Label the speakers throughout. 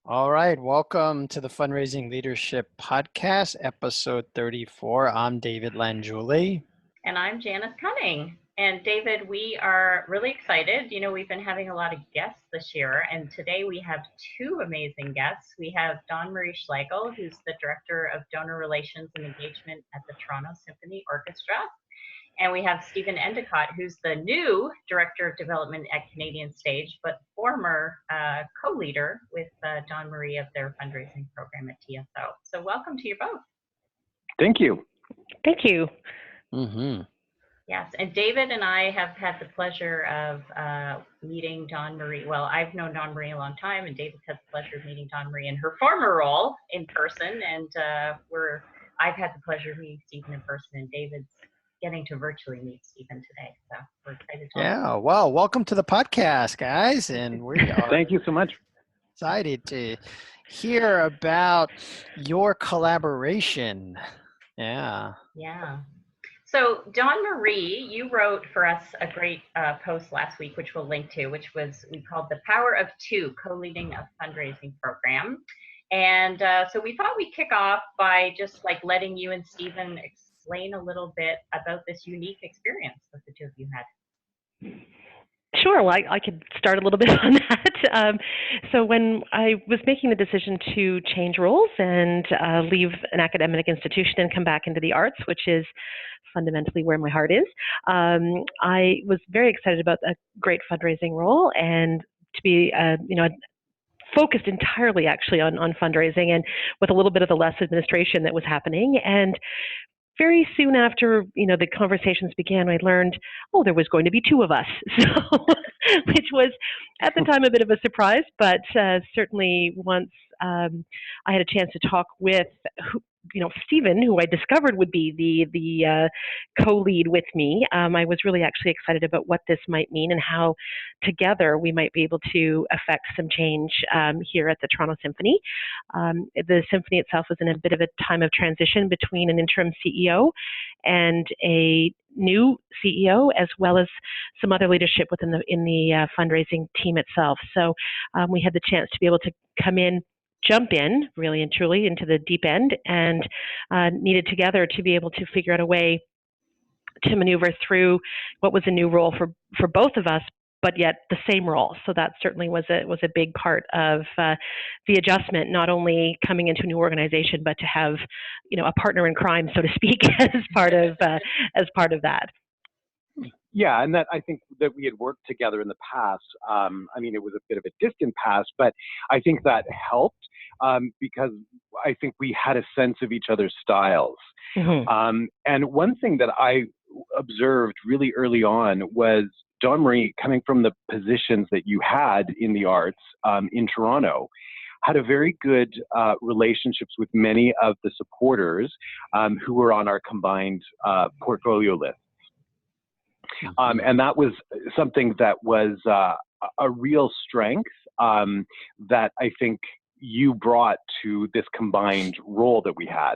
Speaker 1: All right, welcome to the Fundraising Leadership Podcast, episode 34. I'm David Langiulli.
Speaker 2: And I'm Janice Cunning. And David, we are really excited. You know, we've been having a lot of guests this year, and today we have two amazing guests. We have Dawn Marie Schlegel, who's the Director of Donor Relations and Engagement at the Toronto Symphony Orchestra. And we have Stephen Endicott, who's the new Director of Development at Canadian Stage, but former co-leader with Dawn Marie of their fundraising program at TSO. So welcome to you both.
Speaker 3: Thank you.
Speaker 4: Thank you.
Speaker 1: Mm-hmm.
Speaker 2: Yes, and David and I have had the pleasure of meeting Dawn Marie. Well, I've known Dawn Marie a long time, and David's had the pleasure of meeting Dawn Marie in her former role in person. And I've had the pleasure of meeting Stephen in person, and David's getting to virtually meet Stephen today. So we're excited to
Speaker 1: Yeah, well, welcome to the podcast, guys. And we are
Speaker 3: Thank you so much.
Speaker 1: excited to hear about your collaboration. Yeah.
Speaker 2: Yeah. So Dawn Marie, you wrote for us a great post last week, which we'll link to, which was we called The Power of Two, Co-Leading a Fundraising Program. And so we thought we'd kick off by just like letting you and Stephen explain a little bit about this unique experience that the two of you had.
Speaker 4: Sure. Well, I could start a little bit on that. So when I was making the decision to change roles and leave an academic institution and come back into the arts, which is fundamentally where my heart is, I was very excited about a great fundraising role and to be, focused entirely actually on fundraising and with a little bit of the less administration that was happening. And very soon after, the conversations began, I learned, there was going to be two of us, so, which was at the time a bit of a surprise, but certainly once I had a chance to talk with, Stephen, who I discovered would be the co-lead with me, I was really actually excited about what this might mean and how together we might be able to affect some change here at the Toronto Symphony. The Symphony itself was in a bit of a time of transition between an interim CEO and a new CEO, as well as some other leadership within the fundraising team itself. So we had the chance to be able to jump in, really and truly, into the deep end, and needed together to be able to figure out a way to maneuver through what was a new role for both of us, but yet the same role. So that certainly was a big part of the adjustment, not only coming into a new organization, but to have, a partner in crime, so to speak, as part of that.
Speaker 3: Yeah, and that I think that we had worked together in the past. It was a bit of a distant past, but I think that helped because I think we had a sense of each other's styles.
Speaker 4: Mm-hmm.
Speaker 3: And one thing that I observed really early on was Dawn Marie, coming from the positions that you had in the arts in Toronto, had a very good relationships with many of the supporters who were on our combined portfolio list. And that was something that was a real strength that I think you brought to this combined role that we had.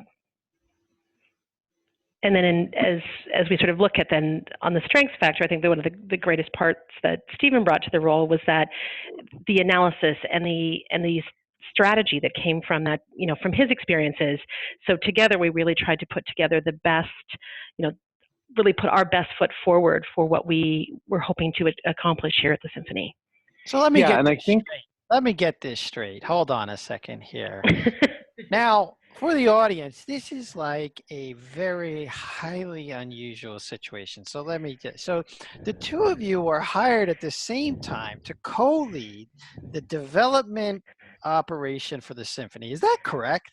Speaker 4: And then as we sort of look at then on the strengths factor, I think that one of the greatest parts that Stephen brought to the role was that the analysis and the strategy that came from that, from his experiences. So together we really tried to put together the best, really put our best foot forward for what we were hoping to accomplish here at the Symphony.
Speaker 1: So let me get this straight. Hold on a second here. Now, for the audience, this is like a very highly unusual situation. So so the two of you were hired at the same time to co-lead the development operation for the Symphony. Is that correct?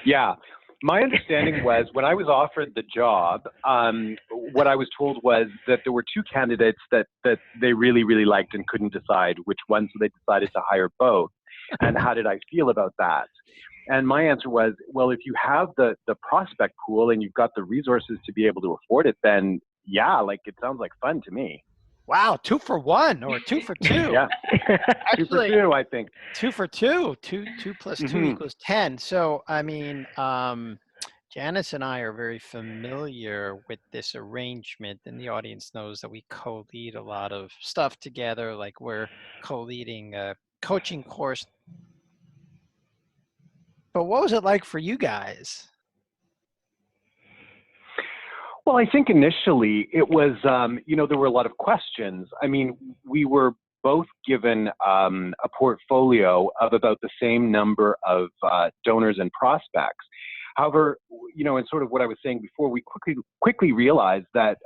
Speaker 3: Yeah. My understanding was when I was offered the job, what I was told was that there were two candidates that they really, really liked and couldn't decide which one, so they decided to hire both. And how did I feel about that? And my answer was, well, if you have the prospect pool and you've got the resources to be able to afford it, then yeah, it sounds like fun to me.
Speaker 1: Wow, 2 for 1 or 2 for 2.
Speaker 3: Yeah,
Speaker 1: Actually,
Speaker 3: 2 for 2, I think.
Speaker 1: 2 for 2. 2 plus 2 equals 10. So, Janice and I are very familiar with this arrangement, and the audience knows that we co-lead a lot of stuff together. Like we're co-leading a coaching course But what was it like for you guys?
Speaker 3: Well, I think initially it was, there were a lot of questions. I mean, we were both given a portfolio of about the same number of donors and prospects. However, and sort of what I was saying before, we quickly realized that,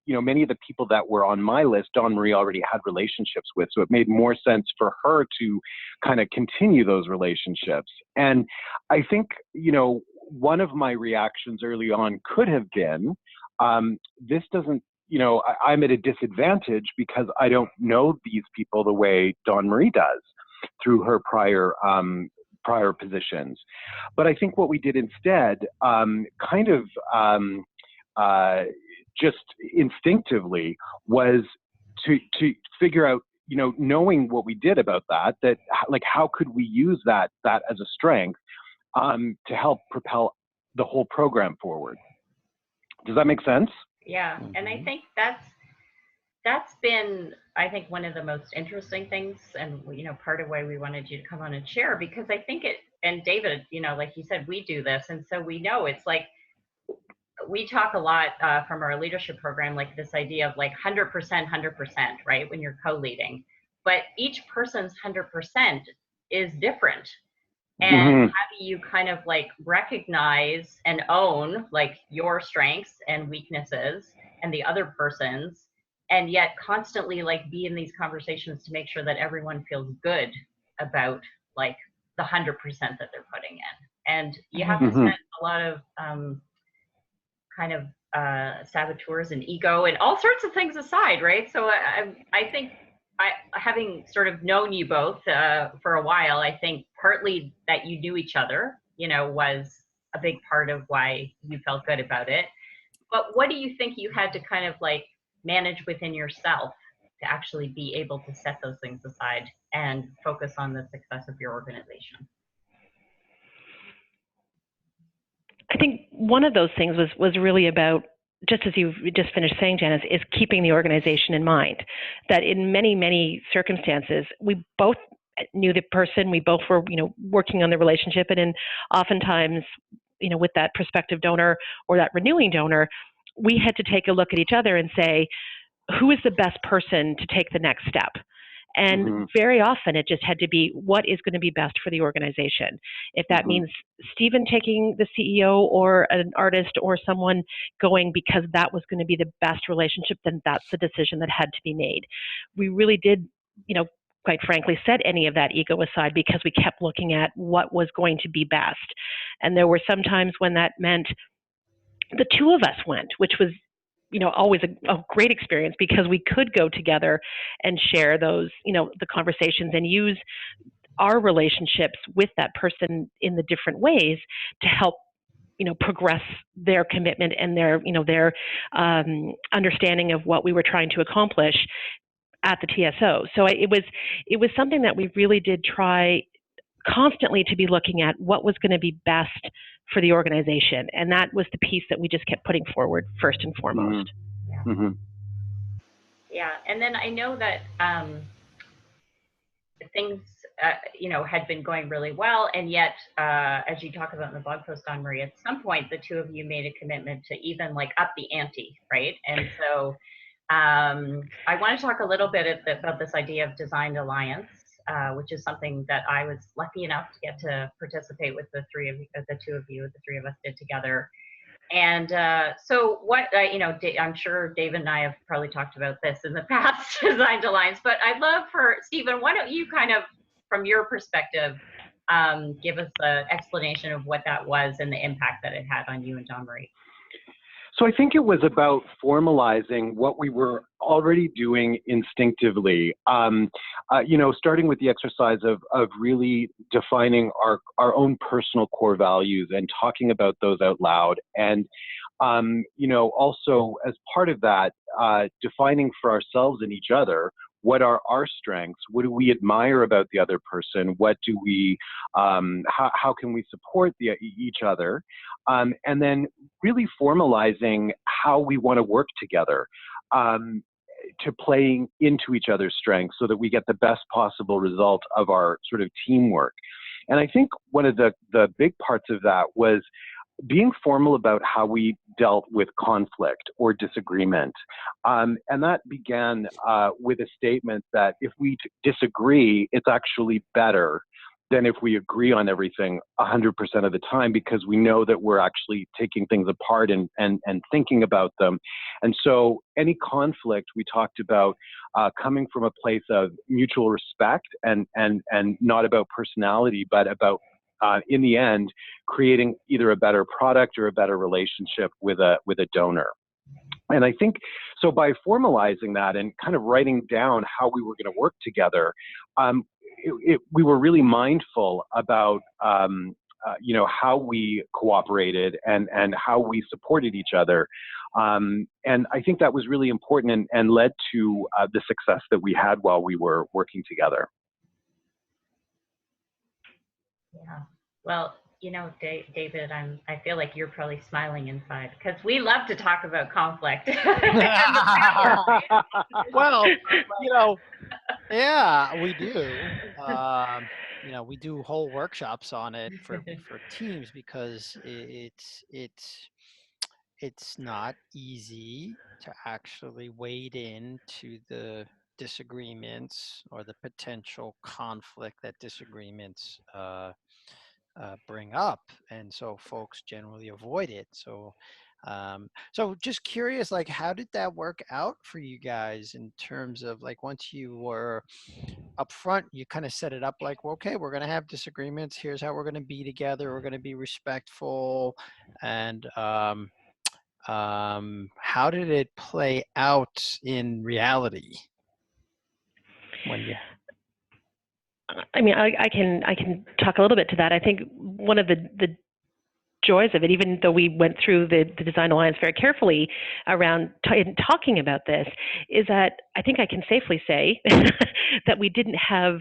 Speaker 3: many of the people that were on my list, Dawn Marie already had relationships with, so it made more sense for her to kind of continue those relationships. And I think, one of my reactions early on could have been, this doesn't, I'm at a disadvantage because I don't know these people the way Dawn Marie does through her prior positions. But I think what we did instead, just instinctively, was to figure out, knowing what we did about that, like how could we use that as a strength to help propel the whole program forward. Does that make sense?
Speaker 2: Yeah, and I think that's been, I think, one of the most interesting things, and part of why we wanted you to come on and share, because I think and David, like you said, we do this, and so we know it's like, we talk a lot from our leadership program, like this idea of like 100%, 100%, right, when you're co-leading, but each person's 100% is different. And how do you kind of like recognize and own like your strengths and weaknesses and the other person's, and yet constantly like be in these conversations to make sure that everyone feels good about like the 100% that they're putting in. And you have to set a lot of kind of saboteurs and ego and all sorts of things aside, right? So I think, having sort of known you both for a while, I think partly that you knew each other, was a big part of why you felt good about it. But what do you think you had to kind of like manage within yourself to actually be able to set those things aside and focus on the success of your organization?
Speaker 4: I think one of those things was really about, just as you just finished saying, Janice, is keeping the organization in mind. That in many, many circumstances, we both knew the person, we both were, working on the relationship, and then oftentimes, with that prospective donor or that renewing donor, we had to take a look at each other and say, who is the best person to take the next step? And very often it just had to be, what is going to be best for the organization? If that means Stephen taking the CEO or an artist or someone going because that was going to be the best relationship, then that's the decision that had to be made. We really did, quite frankly, set any of that ego aside because we kept looking at what was going to be best. And there were some times when that meant the two of us went, which was always a great experience because we could go together and share those, the conversations and use our relationships with that person in the different ways to help, progress their commitment and their understanding of what we were trying to accomplish at the TSO. So it was something that we really did try constantly to be looking at what was going to be best for the organization. And that was the piece that we just kept putting forward first and foremost.
Speaker 2: Yeah. And then I know that things, had been going really well. And yet, as you talk about in the blog post, Dawn Marie, at some point, the two of you made a commitment to even like up the ante, right? And so I want to talk a little bit about this idea of designed alliance. Which is something that I was lucky enough to get to participate with the two of you, the three of us did together. And so what, I'm sure David and I have probably talked about this in the past, designed alliance, but I'd love for Stephen, why don't you kind of, from your perspective, give us an explanation of what that was and the impact that it had on you and Dawn Marie.
Speaker 3: So I think it was about formalizing what we were already doing instinctively, starting with the exercise of really defining our own personal core values and talking about those out loud. And, also as part of that, defining for ourselves and each other, what are our strengths? What do we admire about the other person? What do we, how can we support each other? And then really formalizing how we want to work together to playing into each other's strengths so that we get the best possible result of our sort of teamwork. And I think one of the big parts of that was being formal about how we dealt with conflict or disagreement. And that began with a statement that if we disagree, it's actually better than if we agree on everything 100% of the time, because we know that we're actually taking things apart and thinking about them. And so any conflict, we talked about coming from a place of mutual respect and not about personality, but about in the end, creating either a better product or a better relationship with a donor. And I think, so by formalizing that and kind of writing down how we were going to work together, we were really mindful about, how we cooperated and how we supported each other. And I think that was really important and led to the success that we had while we were working together.
Speaker 2: Yeah. Well, David, I feel like you're probably smiling inside because we love to talk about conflict.
Speaker 1: Well, yeah, we do. We do whole workshops on it for teams because it's not easy to actually wade into the disagreements or the potential conflict that disagreements bring up, and so folks generally avoid it. So so just curious, like, how did that work out for you guys in terms of, like, once you were up front, you kind of set it up like, well, okay, we're going to have disagreements, here's how we're going to be together, we're going to be respectful, and how did it play out in reality when you...
Speaker 4: I mean, I can talk a little bit to that. I think one of the joys of it, even though we went through the Design Alliance very carefully around talking about this, is that I think I can safely say that we didn't have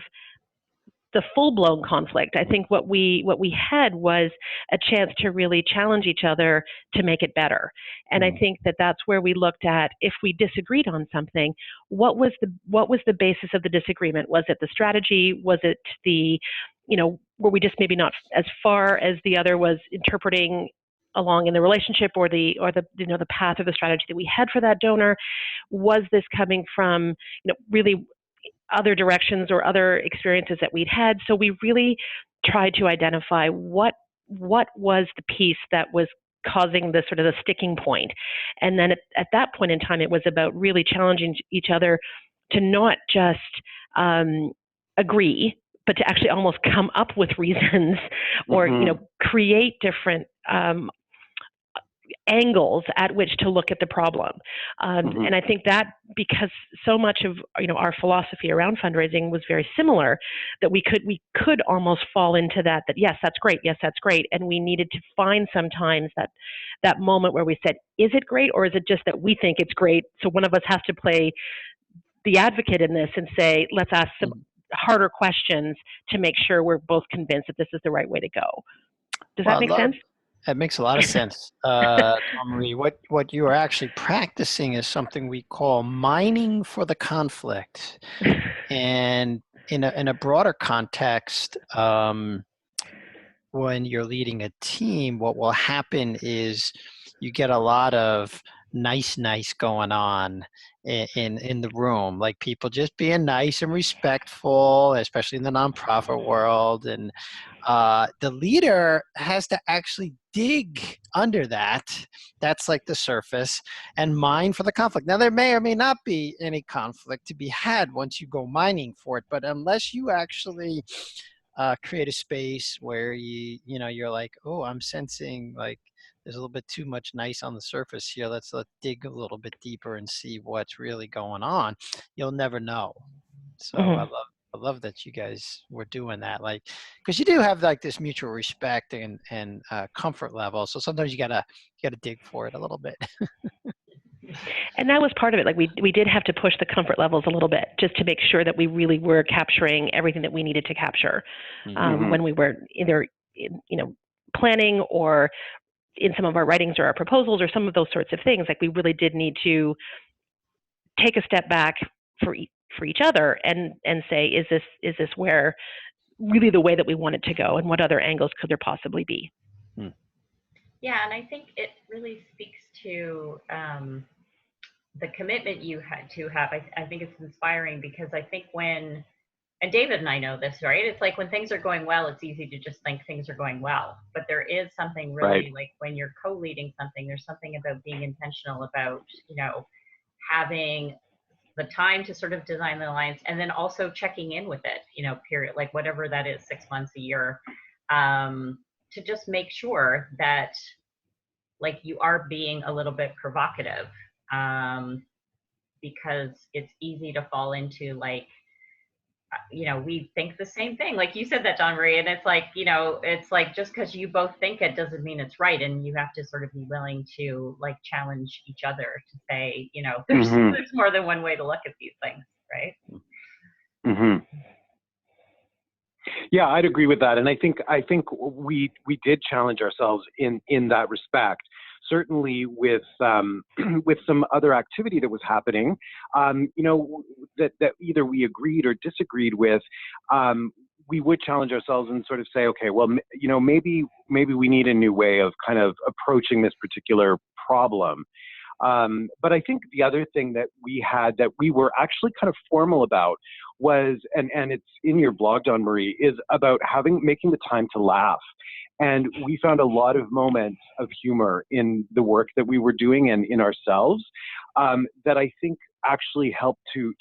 Speaker 4: the full-blown conflict. I think what we had was a chance to really challenge each other to make it better. And I think that's where we looked at, if we disagreed on something, what was the basis of the disagreement? Was it the strategy? Was it the, were we just maybe not as far as the other was interpreting along in the relationship, or the path or the strategy that we had for that donor? Was this coming from really other directions or other experiences that we'd had? So we really tried to identify what was the piece that was causing the sort of the sticking point. And then at that point in time, it was about really challenging each other to not just agree, but to actually almost come up with reasons or create different angles at which to look at the problem. And I think that because so much of our philosophy around fundraising was very similar, that we could almost fall into that yes, that's great, and we needed to find sometimes that moment where we said, is it great, or is it just that we think it's great? So one of us has to play the advocate in this and say, let's ask some harder questions to make sure we're both convinced that this is the right way to go. Does that make sense?
Speaker 1: That makes a lot of sense, Marie. What you are actually practicing is something we call mining for the conflict, and in a broader context, when you're leading a team, what will happen is you get a lot of nice going on in the room, like people just being nice and respectful, especially in the nonprofit world, and the leader has to actually dig under that. That's like the surface, and mine for the conflict. Now there may or may not be any conflict to be had once you go mining for it, but unless you actually create a space where you're like, oh, I'm sensing like there's a little bit too much nice on the surface here, let's dig a little bit deeper and see what's really going on, you'll never know. So I love that you guys were doing that, like, because you do have like this mutual respect and comfort level, so sometimes you gotta dig for it a little bit.
Speaker 4: And that was part of it. Like we did have to push the comfort levels a little bit just to make sure that we really were capturing everything that we needed to capture when we were either planning or in some of our writings or our proposals or some of those sorts of things. Like we really did need to take a step back for each other and say, is this where really the way that we want it to go, and what other angles could there possibly be?
Speaker 2: Yeah, and I think it really speaks to the commitment you had to have. I think it's inspiring, because I think when, and David and I know this, right? It's like when things are going well, it's easy to just think things are going well. But there is something really, like when you're co-leading something, there's something about being intentional about, having the time to sort of design the alliance, and then also checking in with it, period, like whatever that is, 6 months, a year, to just make sure that like you are being a little bit provocative, because it's easy to fall into like, we think the same thing. Like you said that, Dawn Marie, and it's like, it's like just because you both think it doesn't mean it's right. And you have to sort of be willing to like challenge each other to say, there's more than one way to look at these things, right?
Speaker 3: Mm-hmm. Yeah, I'd agree with that. And I think we did challenge ourselves in that respect. Certainly with with some other activity that was happening, that either we agreed or disagreed with, we would challenge ourselves and sort of say, okay, well, maybe we need a new way of kind of approaching this particular problem. But I think the other thing that we had that we were actually kind of formal about was, and it's in your blog, Dawn Marie, is about making the time to laugh. And we found a lot of moments of humor in the work that we were doing and in ourselves, that I think actually helped to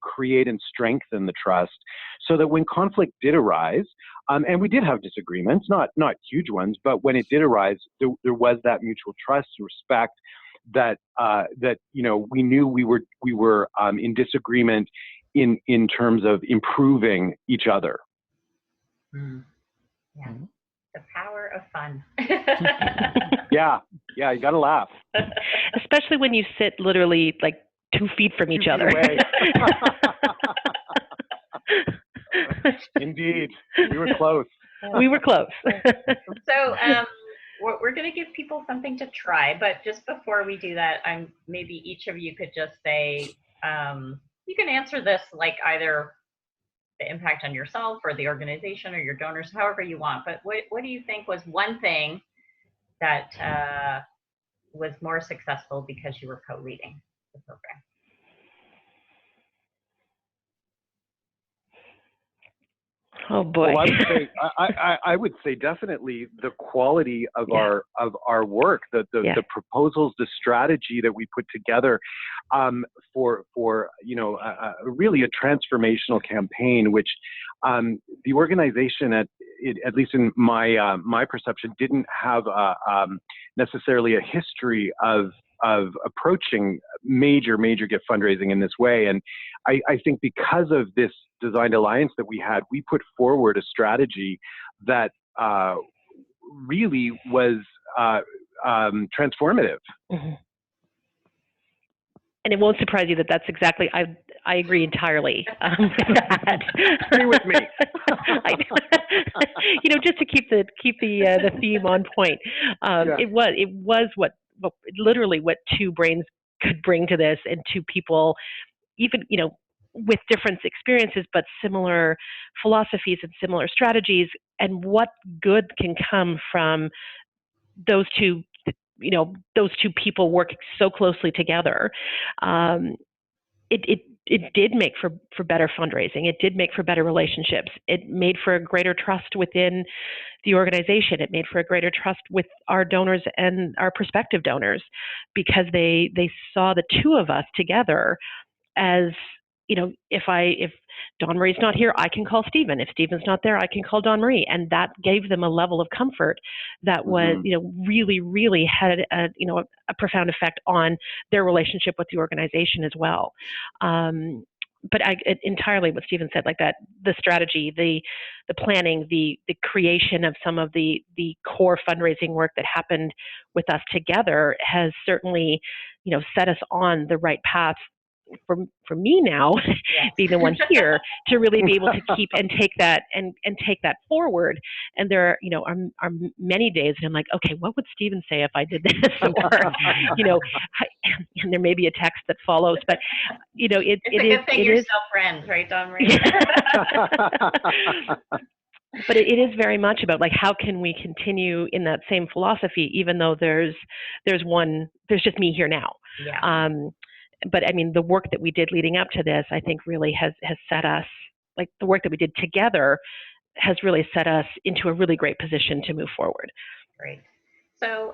Speaker 3: create and strengthen the trust, so that when conflict did arise, and we did have disagreements, not huge ones, but when it did arise, there was that mutual trust and respect that we knew we were in disagreement in terms of improving each other.
Speaker 2: Yeah. The power of fun.
Speaker 3: Yeah, you gotta laugh.
Speaker 4: Especially when you sit literally like 2 feet from each other.
Speaker 3: Indeed, we were close.
Speaker 4: We were close.
Speaker 2: So we're going to give people something to try, but just before we do that, maybe each of you could just say, you can answer this like either the impact on yourself or the organization or your donors, however you want. But what do you think was one thing that was more successful because you were co-leading the program?
Speaker 4: Oh boy.
Speaker 3: Well, I would say definitely the quality of our work, the proposals, the strategy that we put together, for really a transformational campaign, which the organization at least in my perception didn't have necessarily a history of approaching major gift fundraising in this way. And I think because of this designed alliance that we had, we put forward a strategy that really was transformative.
Speaker 4: Mm-hmm. And it won't surprise you that that's exactly, I agree entirely with that.
Speaker 3: Agree with me.
Speaker 4: Just to keep the theme on point. It was what literally what two brains could bring to this, and two people, even with different experiences but similar philosophies and similar strategies, and what good can come from those two people working so closely together. It did make for better fundraising. It did make for better relationships. It made for a greater trust within the organization. It made for a greater trust with our donors and our prospective donors, because they saw the two of us together as, if Dawn Marie's not here, I can call Stephen. If Stephen's not there, I can call Dawn Marie. And that gave them a level of comfort that was, really, really had a profound effect on their relationship with the organization as well. But entirely what Stephen said, like that, the strategy, the planning, the creation of some of the core fundraising work that happened with us together has certainly, set us on the right path for me now, being the one here, to really be able to keep and take that and take that forward. And there are many days and I'm like, okay, what would Stephen say if I did this? Or, and there may be a text that follows, but
Speaker 2: it's a good thing you're still friends, right, Dawn Marie?
Speaker 4: But it is very much about like how can we continue in that same philosophy, even though there's just me here now.
Speaker 2: Yeah.
Speaker 4: But I mean, the work that we did leading up to this, I think, really has set us, like the work that we did together, has really set us into a really great position to move forward.
Speaker 2: Great. So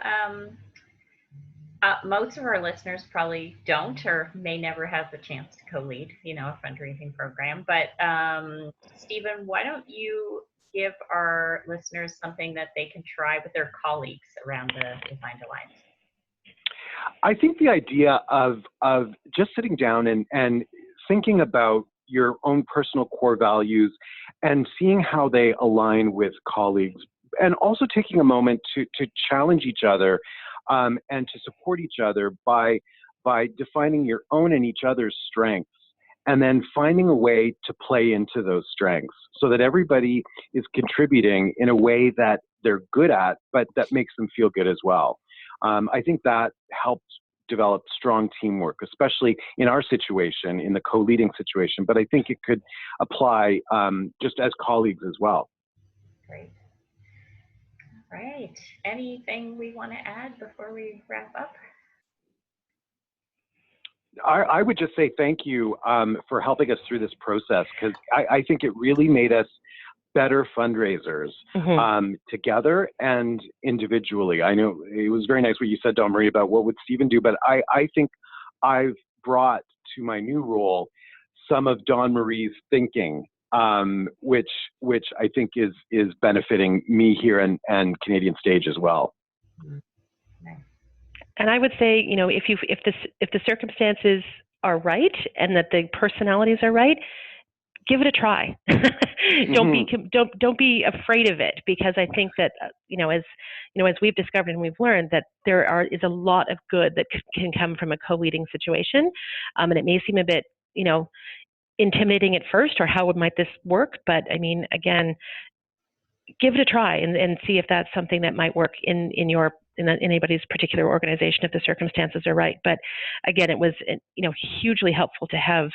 Speaker 2: most of our listeners probably don't or may never have the chance to co-lead, a fundraising program. But Stephen, why don't you give our listeners something that they can try with their colleagues around the Designed Alliance?
Speaker 3: I think the idea of just sitting down and thinking about your own personal core values and seeing how they align with colleagues, and also taking a moment to challenge each other and to support each other by defining your own and each other's strengths, and then finding a way to play into those strengths so that everybody is contributing in a way that they're good at, but that makes them feel good as well. I think that helps develop strong teamwork, especially in our situation, in the co-leading situation, but I think it could apply just as colleagues as well.
Speaker 2: Great. All right. Anything we want to add before we wrap up?
Speaker 3: I would just say thank you for helping us through this process, because I think it really made us better fundraisers together and individually. I know it was very nice what you said, Dawn Marie, about what would Stephen do, but I think I've brought to my new role some of Dawn Marie's thinking, which I think is benefiting me here and Canadian Stage as well.
Speaker 4: And I would say, if the circumstances are right and that the personalities are right, give it a try. Don't be afraid of it, because I think that as we've discovered and we've learned that there is a lot of good that can come from a co-leading situation, and it may seem a bit intimidating at first, or how might this work? But I mean, again, give it a try and see if that's something that might work in anybody's particular organization if the circumstances are right. But again, it was hugely helpful to have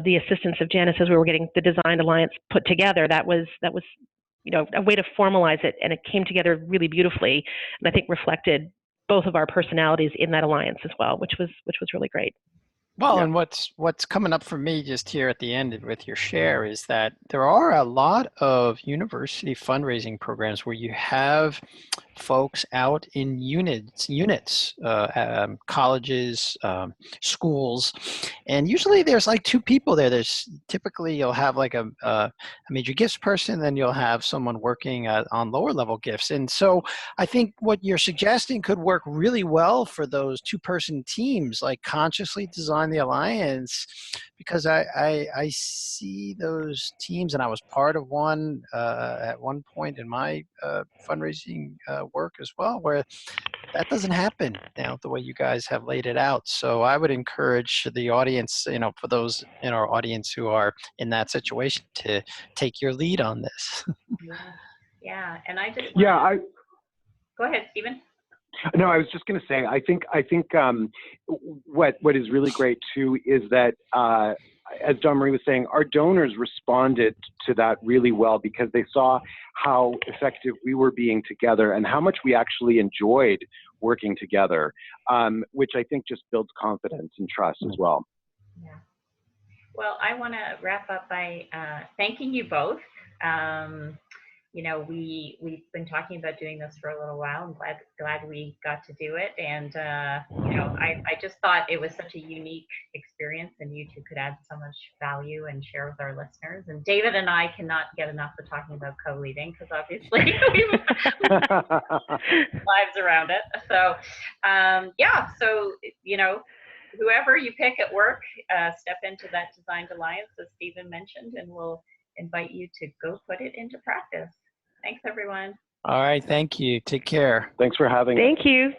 Speaker 4: the assistance of Janice as we were getting the Designed Alliance put together. That was a way to formalize it, and it came together really beautifully, and I think reflected both of our personalities in that alliance as well, which was really great.
Speaker 1: Well, and what's coming up for me just here at the end with your share is that there are a lot of university fundraising programs where you have folks out in units, colleges, schools, and usually there's like two people there. Typically you'll have like a major gifts person, then you'll have someone working on lower level gifts. And so I think what you're suggesting could work really well for those two-person teams, like consciously design the alliance, because I see those teams, and I was part of one at one point in my fundraising work as well, where that doesn't happen now the way you guys have laid it out. So I would encourage the audience, for those in our audience who are in that situation, to take your lead on this.
Speaker 2: Yeah, and I just go ahead, Stephen.
Speaker 3: No, I was just going to say, I think what is really great too is that, as Dawn Marie was saying, our donors responded to that really well, because they saw how effective we were being together and how much we actually enjoyed working together, which I think just builds confidence and trust as well.
Speaker 2: Yeah. Well, I want to wrap up by thanking you both. We've been talking about doing this for a little while. I'm glad we got to do it. And, I just thought it was such a unique experience, and you two could add so much value and share with our listeners. And David and I cannot get enough of talking about co-leading, because obviously we've lives around it. So, whoever you pick at work, step into that Designed Alliance, as Stephen mentioned, and we'll invite you to go put it into practice. Thanks, everyone.
Speaker 1: All right. Thank you. Take care.
Speaker 3: Thanks for having us.
Speaker 4: Thank you.